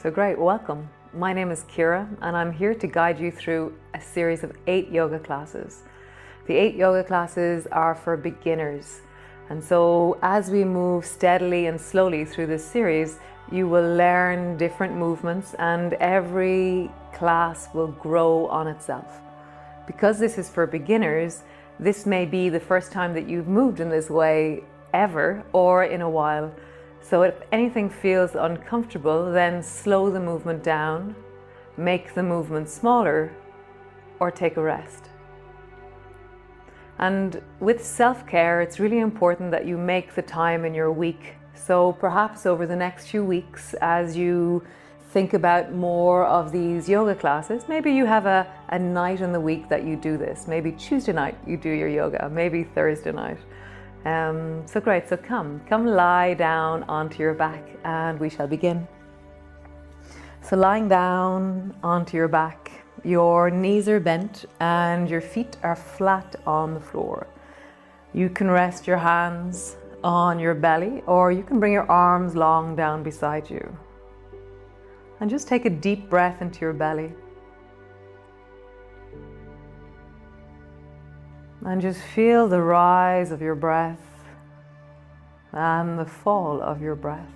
So great, welcome. My name is Kira and I'm here to guide you through a series of 8 yoga classes. The 8 yoga classes are for beginners. And so as we move steadily and slowly through this series, you will learn different movements and every class will grow on itself. Because this is for beginners, this may be the first time that you've moved in this way ever or in a while. So if anything feels uncomfortable, then slow the movement down, make the movement smaller, or take a rest. And with self-care, it's really important that you make the time in your week. So perhaps over the next few weeks, as you think about more of these yoga classes, maybe you have a night in the week that you do this. Maybe Tuesday night you do your yoga, maybe Thursday night. So great, so come lie down onto your back and we shall begin. So lying down onto your back, your knees are bent and your feet are flat on the floor. You can rest your hands on your belly or you can bring your arms long down beside you. And just take a deep breath into your belly. And just feel the rise of your breath and the fall of your breath.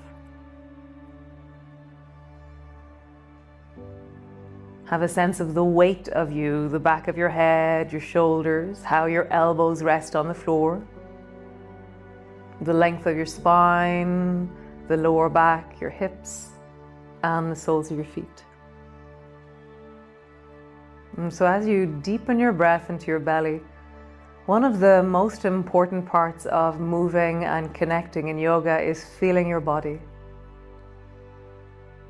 Have a sense of the weight of you, the back of your head, your shoulders, how your elbows rest on the floor, the length of your spine, the lower back, your hips, and the soles of your feet. And so as you deepen your breath into your belly, one of the most important parts of moving and connecting in yoga is feeling your body.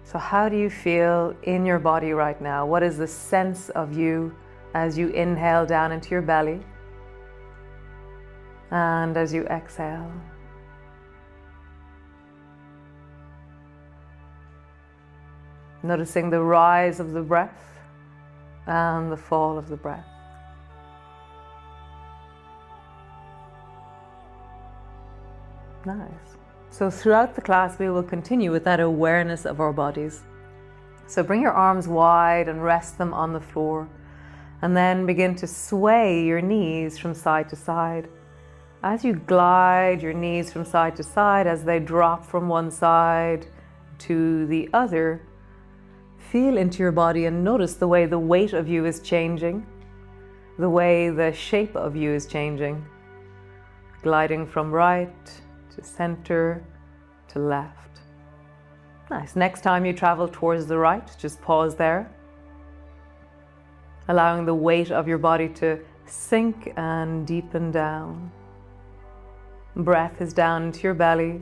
So how do you feel in your body right now? What is the sense of you as you inhale down into your belly and as you exhale? Noticing the rise of the breath and the fall of the breath. Nice. So throughout the class we will continue with that awareness of our bodies. So bring your arms wide and rest them on the floor and then begin to sway your knees from side to side. As you glide your knees from side to side, as they drop from one side to the other, feel into your body and notice the way the weight of you is changing, the way the shape of you is changing, gliding from right to center to left. Nice. Next time you travel towards the right, just pause there, allowing the weight of your body to sink and deepen down. Breath is down into your belly.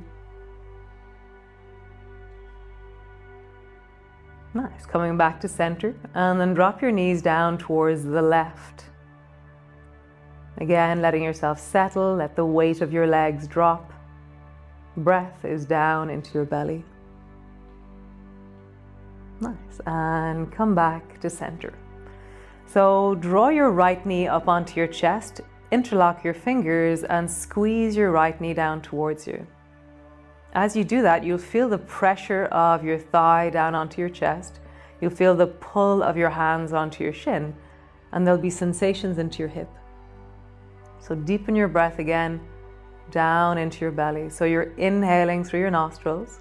Nice. Coming back to center and then drop your knees down towards the left. Again, letting yourself settle, let the weight of your legs drop. Breath is down into your belly. Nice. And come back to center. So draw your right knee up onto your chest, interlock your fingers and squeeze your right knee down towards you. As you do that, you'll feel the pressure of your thigh down onto your chest. You'll feel the pull of your hands onto your shin, and there'll be sensations into your hip. So deepen your breath again down into your belly. So you're inhaling through your nostrils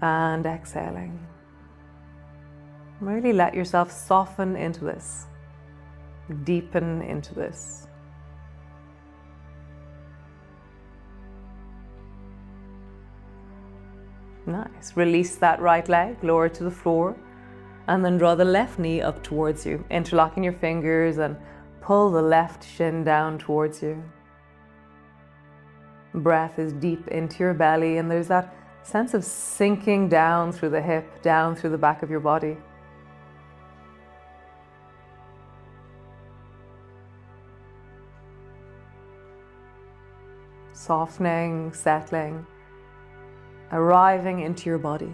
and exhaling. Really let yourself soften into this, deepen into this. Nice. Release that right leg, lower to the floor, and then draw the left knee up towards you, interlocking your fingers and pull the left shin down towards you. Breath is deep into your belly and there's that sense of sinking down through the hip, down through the back of your body. Softening, settling, arriving into your body.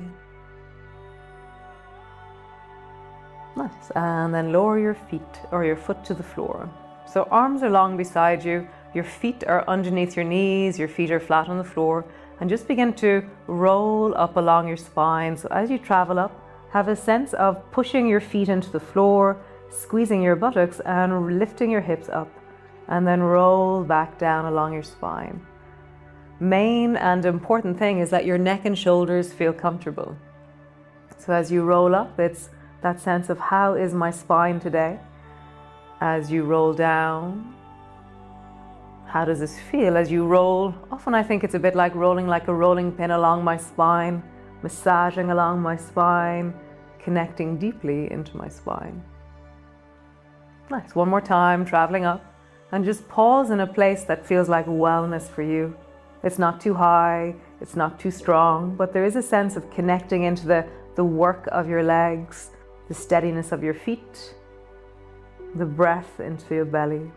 Nice. And then lower your feet or your foot to the floor. So arms are long beside you, your feet are underneath your knees, your feet are flat on the floor, and just begin to roll up along your spine. So as you travel up, have a sense of pushing your feet into the floor, squeezing your buttocks and lifting your hips up, and then roll back down along your spine. Main and important thing is that your neck and shoulders feel comfortable. So as you roll up, it's that sense of how is my spine today? As you roll down, how does this feel as you roll? Often I think it's a bit like a rolling pin along my spine, massaging along my spine, connecting deeply into my spine. Nice. One more time, traveling up, and just pause in a place that feels like wellness for you. It's not too high, it's not too strong, but there is a sense of connecting into the work of your legs, the steadiness of your feet, the breath into your belly.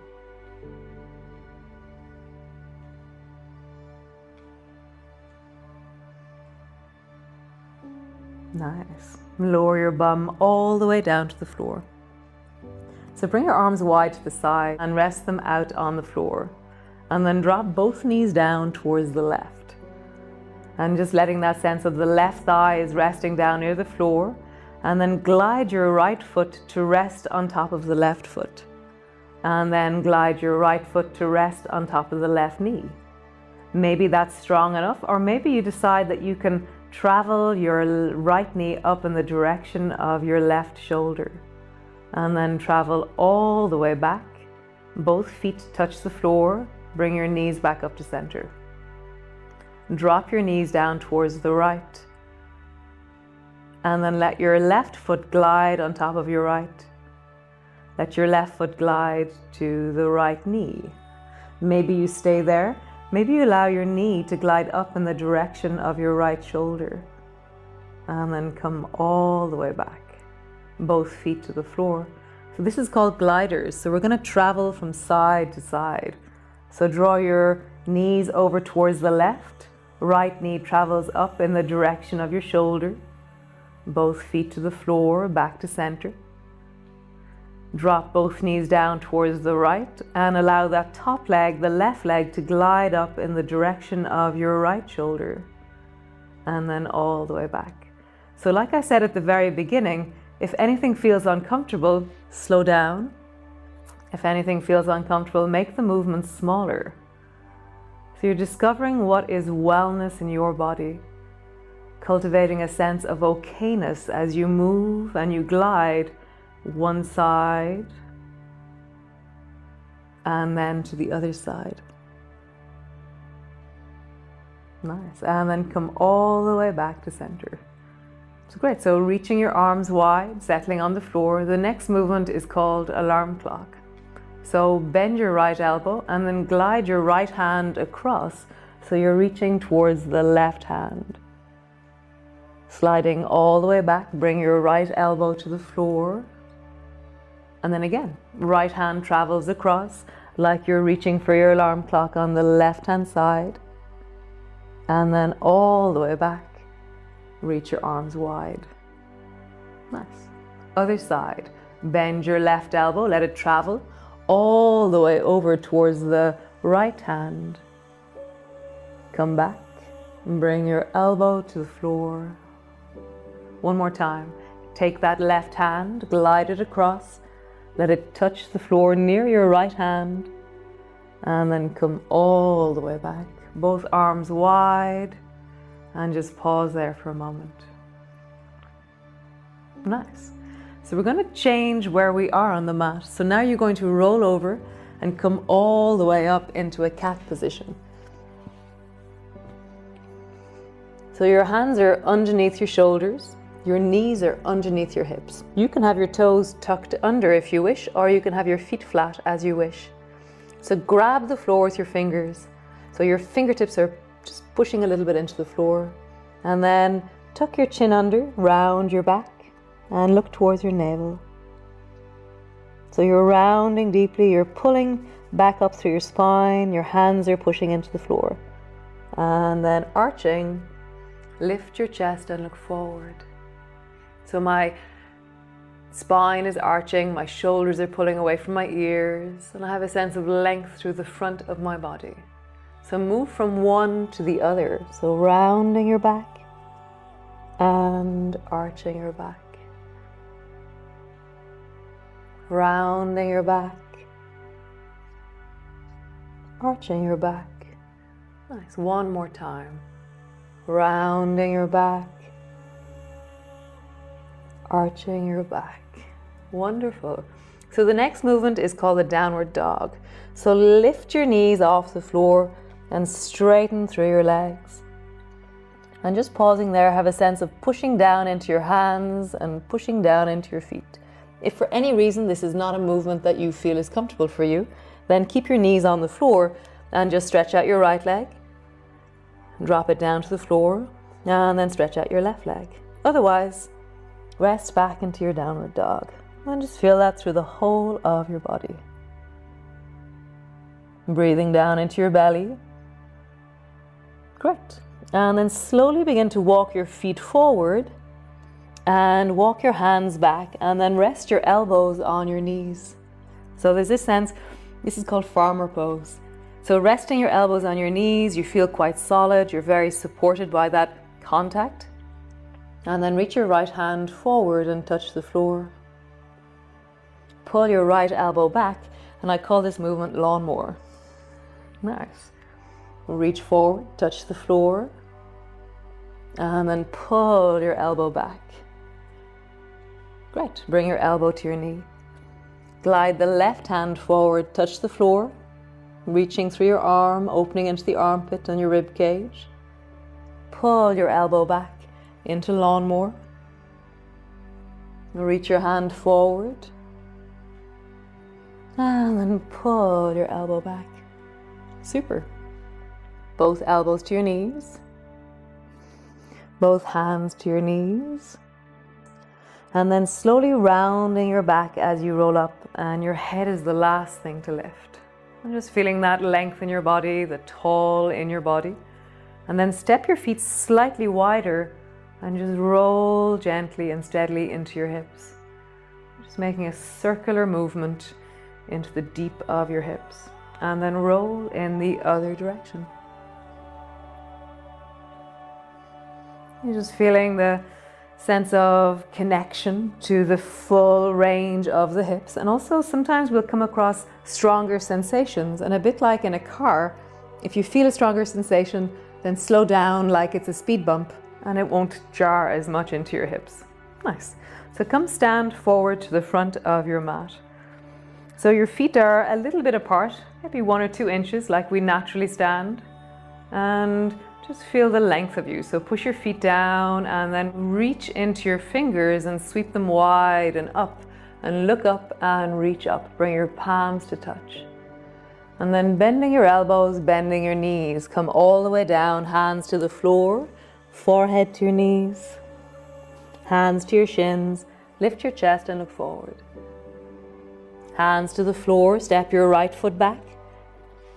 Nice. Lower your bum all the way down to the floor. So bring your arms wide to the side and rest them out on the floor. And then drop both knees down towards the left. And just letting that sense of the left thigh is resting down near the floor. And then glide your right foot to rest on top of the left foot. And then glide your right foot to rest on top of the left knee. Maybe that's strong enough, or maybe you decide that you can travel your right knee up in the direction of your left shoulder. And then travel all the way back. Both feet touch the floor. Bring your knees back up to center. Drop your knees down towards the right. And then let your left foot glide on top of your right. Let your left foot glide to the right knee. Maybe you stay there. Maybe you allow your knee to glide up in the direction of your right shoulder. And then come all the way back. Both feet to the floor. So this is called gliders. So we're going to travel from side to side. So draw your knees over towards the left. Right knee travels up in the direction of your shoulder. Both feet to the floor, back to center. Drop both knees down towards the right and allow that top leg, the left leg, to glide up in the direction of your right shoulder. And then all the way back. So like I said at the very beginning, if anything feels uncomfortable, slow down. If anything feels uncomfortable, make the movement smaller. So you're discovering what is wellness in your body, cultivating a sense of okayness as you move and you glide one side and then to the other side. Nice. And then come all the way back to center. So great. So reaching your arms wide, settling on the floor. The next movement is called alarm clock. So bend your right elbow and then glide your right hand across so you're reaching towards the left hand. Sliding all the way back, bring your right elbow to the floor. And then again, right hand travels across like you're reaching for your alarm clock on the left hand side. And then all the way back, reach your arms wide. Nice. Other side, bend your left elbow, let it travel all the way over towards the right hand. Come back and bring your elbow to the floor. One more time. Take that left hand, glide it across, let it touch the floor near your right hand, and then come all the way back. Both arms wide, and just pause there for a moment. Nice. So we're going to change where we are on the mat. So now you're going to roll over and come all the way up into a cat position. So your hands are underneath your shoulders, your knees are underneath your hips. You can have your toes tucked under if you wish, or you can have your feet flat as you wish. So grab the floor with your fingers. So your fingertips are just pushing a little bit into the floor. And then tuck your chin under, round your back, and look towards your navel. So you're rounding deeply, you're pulling back up through your spine, your hands are pushing into the floor. And then arching, lift your chest and look forward. So my spine is arching, my shoulders are pulling away from my ears, and I have a sense of length through the front of my body. So move from one to the other. So rounding your back and arching your back. Rounding your back, arching your back. Nice. One more time. Rounding your back, arching your back. Wonderful. So the next movement is called the downward dog. So lift your knees off the floor and straighten through your legs. And just pausing there, have a sense of pushing down into your hands and pushing down into your feet. If for any reason this is not a movement that you feel is comfortable for you, then keep your knees on the floor and just stretch out your right leg. Drop it down to the floor and then stretch out your left leg. Otherwise, rest back into your downward dog and just feel that through the whole of your body. Breathing down into your belly. Great. And then slowly begin to walk your feet forward and walk your hands back and then rest your elbows on your knees. So there's this sense, this is called farmer pose. So resting your elbows on your knees, you feel quite solid, you're very supported by that contact. And then reach your right hand forward and touch the floor. Pull your right elbow back, and I call this movement lawnmower. Nice. Reach forward, touch the floor, and then pull your elbow back. Great. Bring your elbow to your knee. Glide the left hand forward, touch the floor, reaching through your arm, opening into the armpit and your rib cage. Pull your elbow back into lawnmower. Reach your hand forward, and then pull your elbow back. Super. Both elbows to your knees. Both hands to your knees. And then slowly rounding your back as you roll up, and your head is the last thing to lift. And just feeling that length in your body, the tall in your body. And then step your feet slightly wider and just roll gently and steadily into your hips. Just making a circular movement into the deep of your hips. And then roll in the other direction. You're just feeling the sense of connection to the full range of the hips. And also sometimes we'll come across stronger sensations, and a bit like in a car, if you feel a stronger sensation, then slow down like it's a speed bump and it won't jar as much into your hips. Nice. So come stand forward to the front of your mat. So your feet are a little bit apart, maybe 1 or 2 inches like we naturally stand, and just feel the length of you. So push your feet down and then reach into your fingers and sweep them wide and up, and look up and reach up. Bring your palms to touch. And then bending your elbows, bending your knees. Come all the way down, hands to the floor, forehead to your knees, hands to your shins. Lift your chest and look forward. Hands to the floor, step your right foot back.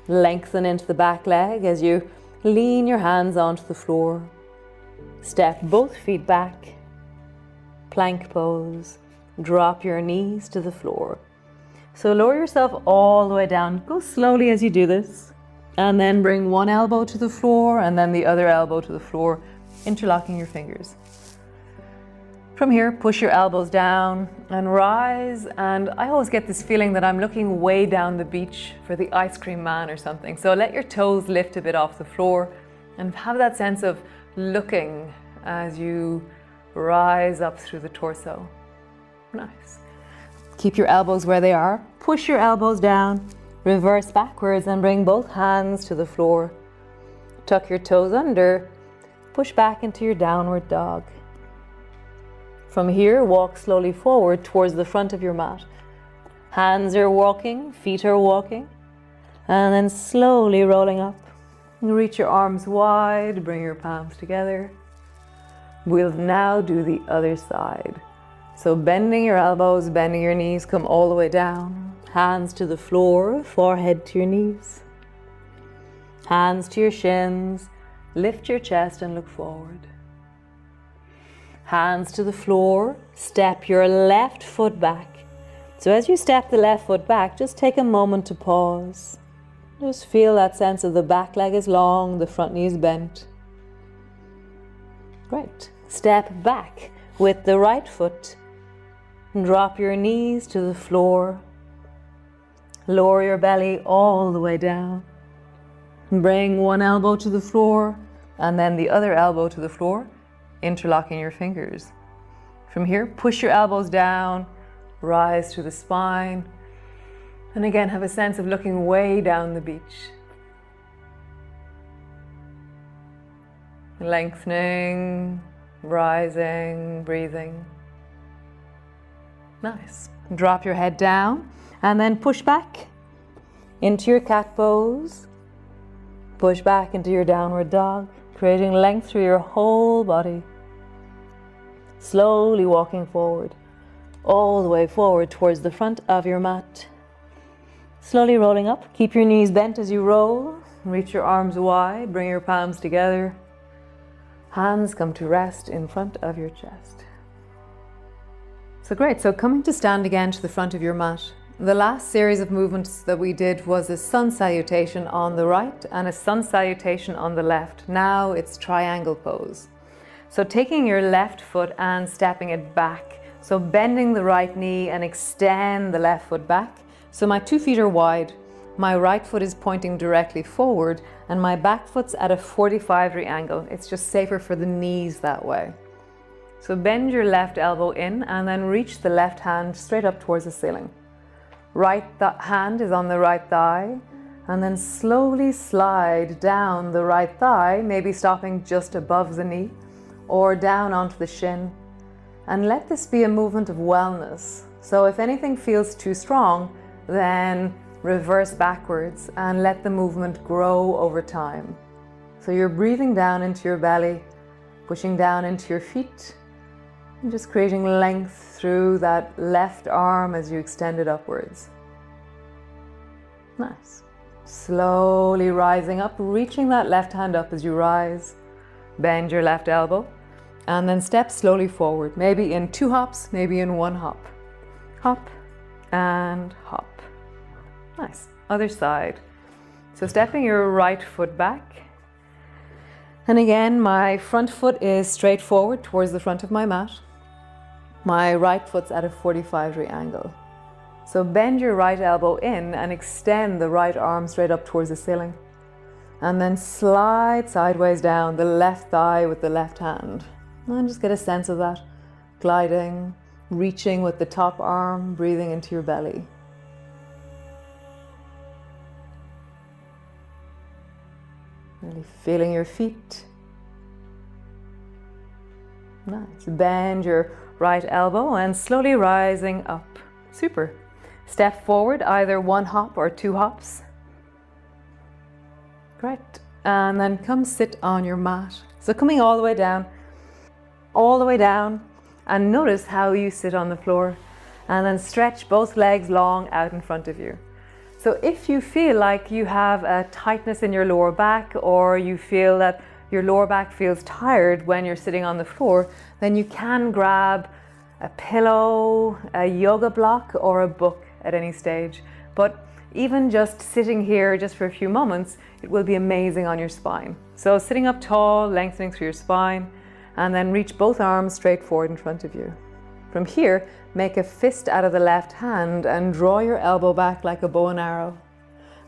Lengthen into the back leg as you lean your hands onto the floor. Step both feet back. Plank pose. Drop your knees to the floor. So lower yourself all the way down. Go slowly as you do this. And then bring one elbow to the floor and then the other elbow to the floor, interlocking your fingers. From here, push your elbows down and rise. And I always get this feeling that I'm looking way down the beach for the ice cream man or something. So let your toes lift a bit off the floor and have that sense of looking as you rise up through the torso. Nice. Keep your elbows where they are. Push your elbows down, reverse backwards and bring both hands to the floor. Tuck your toes under, push back into your downward dog. From here, walk slowly forward towards the front of your mat. Hands are walking, feet are walking, and then slowly rolling up. Reach your arms wide, bring your palms together. We'll now do the other side. So bending your elbows, bending your knees, come all the way down. Hands to the floor, forehead to your knees. Hands to your shins, lift your chest and look forward. Hands to the floor, step your left foot back. So as you step the left foot back, just take a moment to pause. Just feel that sense of the back leg is long, the front knee is bent. Great. Step back with the right foot. Drop your knees to the floor. Lower your belly all the way down. Bring one elbow to the floor and then the other elbow to the floor, interlocking your fingers. From here, push your elbows down, rise through the spine, and again have a sense of looking way down the beach. Lengthening, rising, breathing. Nice. Drop your head down and then push back into your cat pose. Push back into your downward dog, creating length through your whole body. Slowly walking forward, all the way forward towards the front of your mat. Slowly rolling up. Keep your knees bent as you roll. Reach your arms wide. Bring your palms together. Hands come to rest in front of your chest. So great. So coming to stand again to the front of your mat. The last series of movements that we did was a sun salutation on the right and a sun salutation on the left. Now it's triangle pose. So taking your left foot and stepping it back. So bending the right knee and extend the left foot back. So my 2 feet are wide. My right foot is pointing directly forward and my back foot's at a 45-degree angle. It's just safer for the knees that way. So bend your left elbow in and then reach the left hand straight up towards the ceiling. Right hand is on the right thigh and then slowly slide down the right thigh, maybe stopping just above the knee or down onto the shin. And let this be a movement of wellness. So if anything feels too strong, then reverse backwards and let the movement grow over time. So you're breathing down into your belly, pushing down into your feet, and just creating length through that left arm as you extend it upwards. Nice. Slowly rising up, reaching that left hand up as you rise. Bend your left elbow and then step slowly forward, maybe in 2 hops, maybe in 1 hop. Hop and hop. Nice. Other side. So stepping your right foot back. And again, my front foot is straight forward towards the front of my mat. My right foot's at a 45-degree angle. So bend your right elbow in and extend the right arm straight up towards the ceiling. And then slide sideways down the left thigh with the left hand. And just get a sense of that. Gliding, reaching with the top arm, breathing into your belly. Really feeling your feet. Nice. Bend your right elbow and slowly rising up. Super. Step forward, either 1 hop or 2 hops. Great. And then come sit on your mat. So coming all the way down, and notice how you sit on the floor. And then stretch both legs long out in front of you. So if you feel like you have a tightness in your lower back, or you feel that your lower back feels tired when you're sitting on the floor, then you can grab a pillow, a yoga block, or a book at any stage. But even just sitting here just for a few moments, it will be amazing on your spine. So sitting up tall, lengthening through your spine, and then reach both arms straight forward in front of you. From here, make a fist out of the left hand and draw your elbow back like a bow and arrow.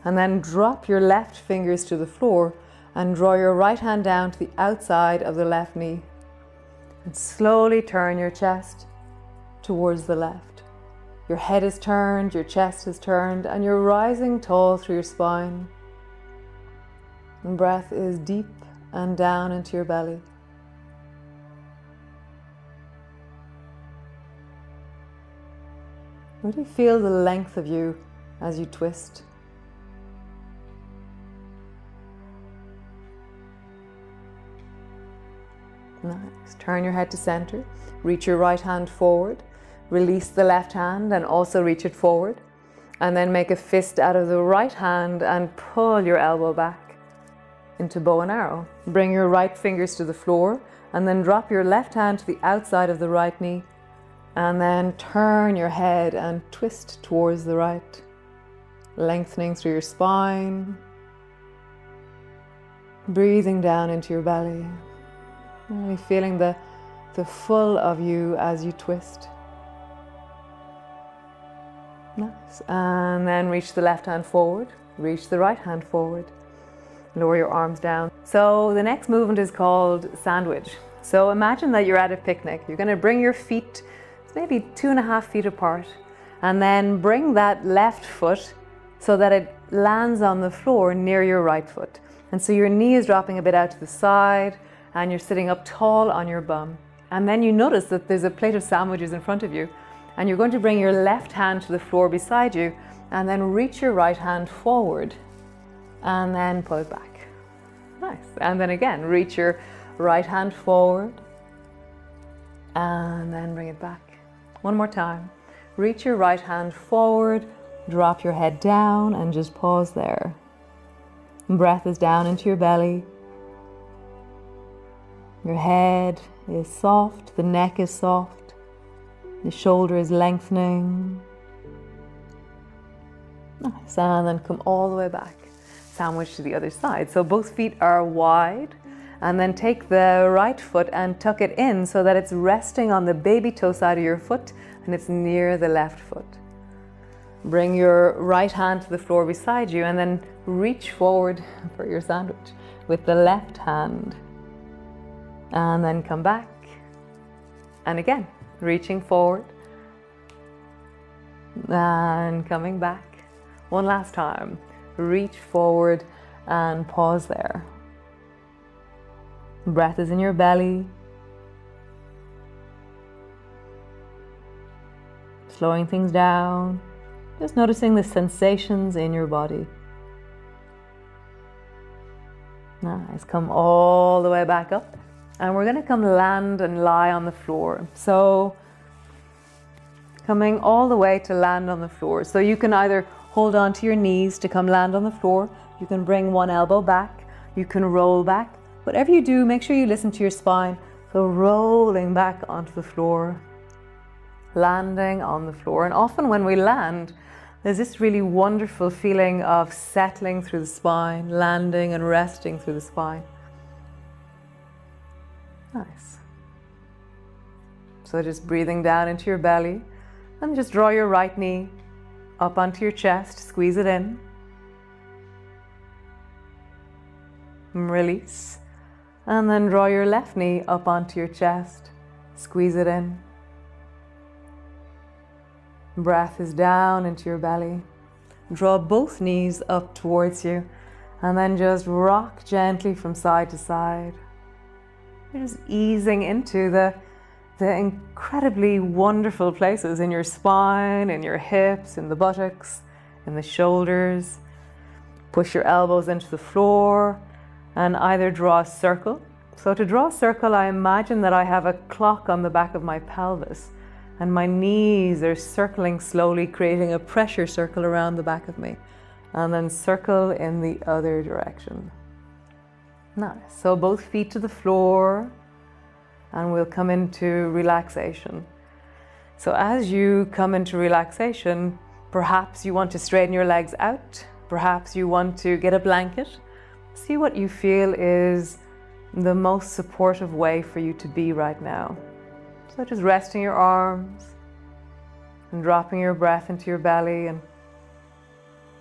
And then drop your left fingers to the floor and draw your right hand down to the outside of the left knee. And slowly turn your chest towards the left. Your head is turned, your chest is turned, and you're rising tall through your spine. And breath is deep and down into your belly. Really feel the length of you as you twist. Nice. Turn your head to center. Reach your right hand forward. Release the left hand and also reach it forward. And then make a fist out of the right hand and pull your elbow back into bow and arrow. Bring your right fingers to the floor and then drop your left hand to the outside of the right knee. And then turn your head and twist towards the right. lengthening through your spine, breathing down into your belly, really feeling the full of you as you twist. Nice. And then reach the left hand forward, reach the right hand forward, lower your arms down. So the next movement is called sandwich. So imagine that you're at a picnic. You're going to bring your feet maybe 2.5 feet apart, and then bring that left foot so that it lands on the floor near your right foot. And so your knee is dropping a bit out to the side and you're sitting up tall on your bum. And then you notice that there's a plate of sandwiches in front of you, and you're going to bring your left hand to the floor beside you and then reach your right hand forward and then pull it back. Nice. And then again, reach your right hand forward and then bring it back. One more time. Reach your right hand forward, drop your head down and just pause there. Breath is down into your belly. Your head is soft, the neck is soft, the shoulder is lengthening. Nice. And then come all the way back. Sandwich to the other side. So both feet are wide, and then take the right foot and tuck it in so that it's resting on the baby toe side of your foot and it's near the left foot. Bring your right hand to the floor beside you and then reach forward for your sandwich with the left hand. And then come back. And again, reaching forward and coming back. One last time. Reach forward and pause there. Breath is in your belly. Slowing things down. Just noticing the sensations in your body. Nice. Come all the way back up. And we're going to come land and lie on the floor. So coming all the way to land on the floor. So you can either hold on to your knees to come land on the floor. You can bring one elbow back. You can roll back. Whatever you do, make sure you listen to your spine. So rolling back onto the floor, landing on the floor. And often when we land, there's this really wonderful feeling of settling through the spine, landing and resting through the spine. Nice. So just breathing down into your belly, and just draw your right knee up onto your chest, squeeze it in. Release. And then draw your left knee up onto your chest, squeeze it in. Breath is down into your belly. Draw both knees up towards you and then just rock gently from side to side. You're just easing into the incredibly wonderful places in your spine, in your hips, in the buttocks, in the shoulders. Push your elbows into the floor and either draw a circle. So to draw a circle, I imagine that I have a clock on the back of my pelvis and my knees are circling slowly, creating a pressure circle around the back of me, and then circle in the other direction. Nice. So both feet to the floor, and we'll come into relaxation. So as you come into relaxation, perhaps you want to straighten your legs out, perhaps you want to get a blanket. See what you feel is the most supportive way for you to be right now. So just resting your arms and dropping your breath into your belly, and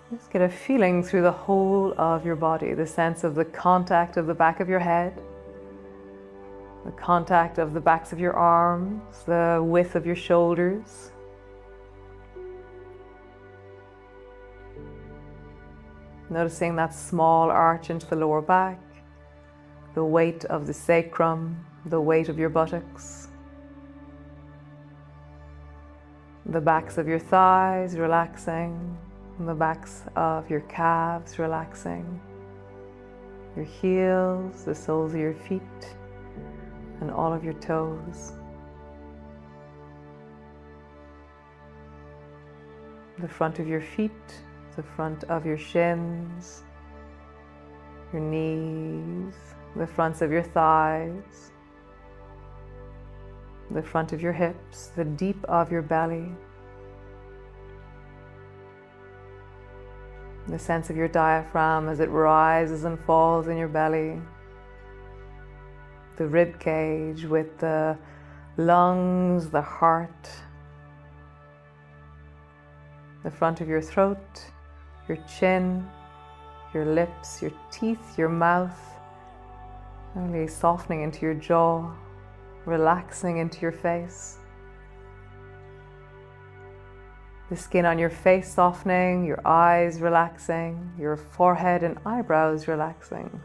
just get a feeling through the whole of your body, the sense of the contact of the back of your head, the contact of the backs of your arms, the width of your shoulders. Noticing that small arch into the lower back, the weight of the sacrum, the weight of your buttocks, the backs of your thighs relaxing, the backs of your calves relaxing, your heels, the soles of your feet, and all of your toes. The front of your feet, the front of your shins, your knees, the fronts of your thighs, the front of your hips, the deep of your belly. The sense of your diaphragm as it rises and falls in your belly. The rib cage with the lungs, the heart, the front of your throat, your chin, your lips, your teeth, your mouth, really softening into your jaw, relaxing into your face. The skin on your face softening, your eyes relaxing, your forehead and eyebrows relaxing.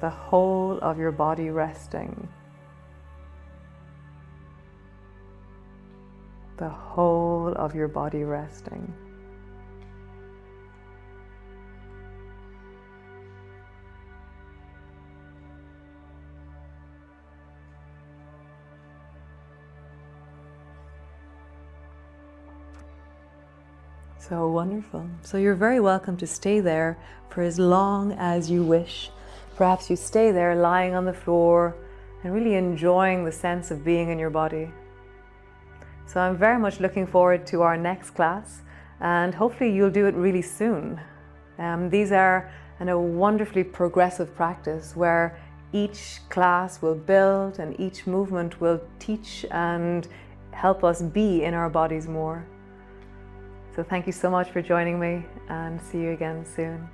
The whole of your body resting. The whole of your body resting. So wonderful. So you're very welcome to stay there for as long as you wish. Perhaps you stay there lying on the floor and really enjoying the sense of being in your body. So I'm very much looking forward to our next class, and hopefully you'll do it really soon. These are a wonderfully progressive practice where each class will build and each movement will teach and help us be in our bodies more. So thank you so much for joining me, and see you again soon.